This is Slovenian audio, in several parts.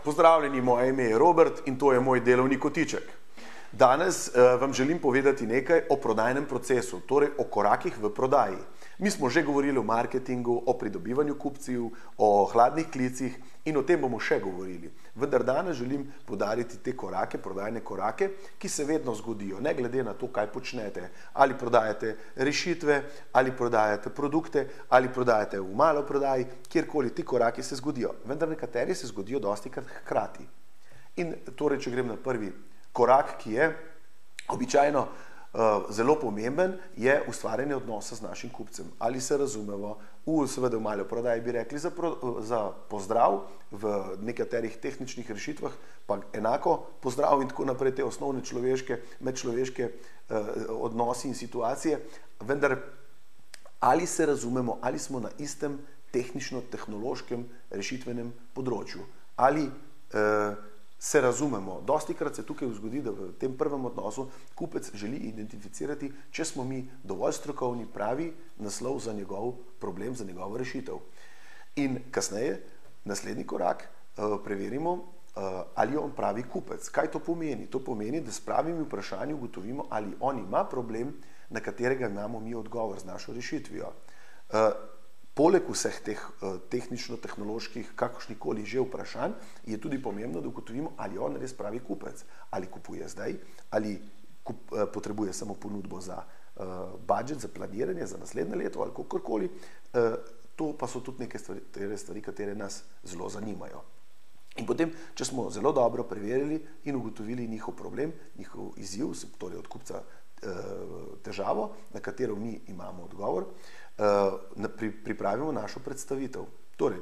Pozdravljeni, moje ime je Robert in to je moj delovni kotiček. Danes vam želim povedati nekaj o prodajnem procesu, torej o korakih v prodaji. Mi smo že govorili o marketingu, o pridobivanju kupcev, o hladnih klicih in o tem bomo še govorili. Vendar danes želim poudariti te korake, prodajne korake, ki se vedno zgodijo, ne glede na to, kaj počnete. Ali prodajate rešitve, ali prodajate produkte, ali prodajate v maloprodaji, kjerkoli ti koraki se zgodijo. Vendar nekateri se zgodijo dostikrat hkrati. In torej, če grem na prvi korak, ki je običajno zelo pomemben, je ustvarjanje odnosa z našim kupcem. Ali se razumemo, seveda v maloprodaji bi rekli za pozdrav, v nekaterih tehničnih rešitvah pa enako pozdrav in tako naprej, te osnovne človeške, medčloveške odnosi in situacije, vendar ali se razumemo, ali smo na istem tehnično-tehnološkem rešitvenem področju, ali se razumemo. Dostikrat se tukaj zgodi, da v tem prvem odnosu kupec želi identificirati, če smo mi dovolj strokovni, pravi naslov za njegov problem, za njegovo rešitev. In kasneje, naslednji korak, preverimo, ali je on pravi kupec. Kaj to pomeni? To pomeni, da s pravimi vprašanji ugotovimo, ali on ima problem, na katerega imamo mi odgovor z našo rešitvijo. Poleg vseh teh tehnično-tehnoloških, kakršnikoli že vprašanj, je tudi pomembno, da ugotovimo, ali on res pravi kupec. Ali kupuje zdaj, ali potrebuje samo ponudbo za budžet, za planiranje, za naslednje leto ali kakorkoli. To pa so tudi neke stvari, katere nas zelo zanimajo. In potem, če smo zelo dobro preverili in ugotovili njihov problem, njihov izziv, torej od kupca težavo, na katero mi imamo odgovor, pripravimo našo predstavitev. Torej,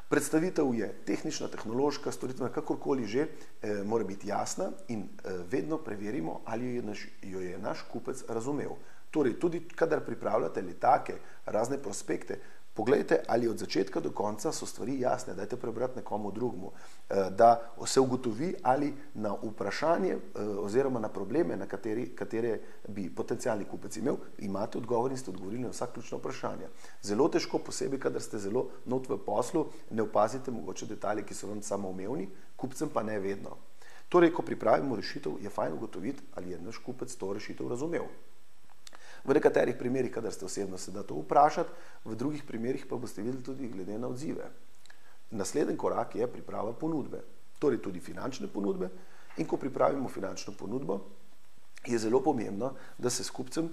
predstavitev je tehnična, tehnološka, storitvena, kakorkoli že, mora biti jasna in vedno preverimo, ali jo je naš kupec razumel. Torej, tudi kadar pripravljate letake, razne prospekte, poglejte, ali od začetka do konca so stvari jasne, dajte prebrati nekomu drugemu, da se ugotovi, ali na vprašanje oziroma na probleme, na katere bi potencialni kupec imel, imate odgovor in ste odgovorili na vsa ključna vprašanja. Zelo težko, posebej, kadar ste zelo not v poslu, ne opazite mogoče detalje, ki so vam samoumevni, kupcem pa ne vedno. Torej, ko pripravimo rešitev, je fajn ugotoviti, ali je naš kupec to rešitev razumel. V nekaterih primerih, kadar ste osebno se da to vprašati, v drugih primerih pa boste videli tudi glede na odzive. Naslednji korak je priprava ponudbe, torej tudi finančne ponudbe, in ko pripravimo finančno ponudbo, je zelo pomembno, da se s kupcem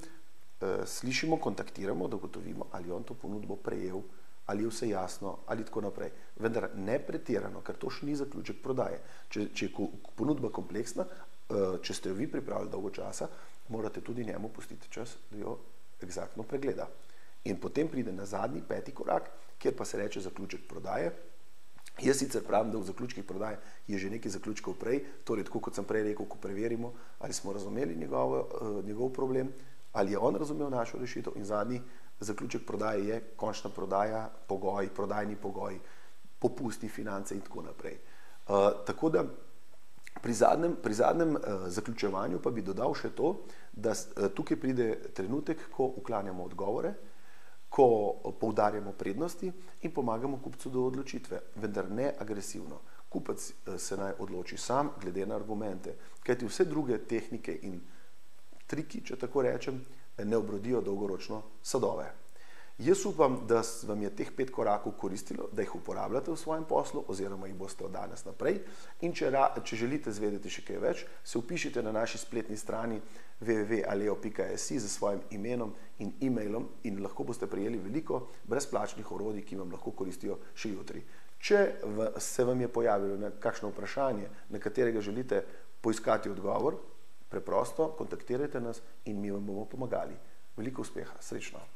slišimo, kontaktiramo, da ugotovimo, ali on to ponudbo prejel, ali je vse jasno, ali tako naprej. Vendar ne pretirano, ker to še ni zaključek prodaje. Če je ponudba kompleksna, če ste jo vi pripravili dolgo časa, morate tudi njemu pustiti čas, da jo eksaktno pregleda. In potem pride na zadnji, peti korak, kjer pa se reče zaključek prodaje. Jaz sicer pravim, da v zaključkih prodaje je že nekaj zaključkov prej, torej tako kot sem prej rekel, ko preverimo, ali smo razumeli njegov problem, ali je on razumel našo rešitev, in zadnji zaključek prodaje je končna prodaja, pogoji, prodajni pogoji, popusti, finance in tako naprej. Tako da pri zadnjem zaključevanju pa bi dodal še to, da tukaj pride trenutek, ko uklanjamo odgovore, ko poudarjamo prednosti in pomagamo kupcu do odločitve, vendar ne agresivno. Kupec se naj odloči sam glede na argumente, kajti vse druge tehnike in triki, če tako rečem, ne obrodijo dolgoročno sadove. Jaz upam, da vam je teh 5 korakov koristilo, da jih uporabljate v svojem poslu oziroma jih boste od danes naprej. In če želite zvedeti še kaj več, se vpišite na naši spletni strani www.aleo.si z svojim imenom in e-mailom in lahko boste prejeli veliko brezplačnih orodij, ki vam lahko koristijo še jutri. Če se vam je pojavilo kakšno vprašanje, na katerega želite poiskati odgovor, preprosto kontaktirajte nas in mi vam bomo pomagali. Veliko uspeha, srečno!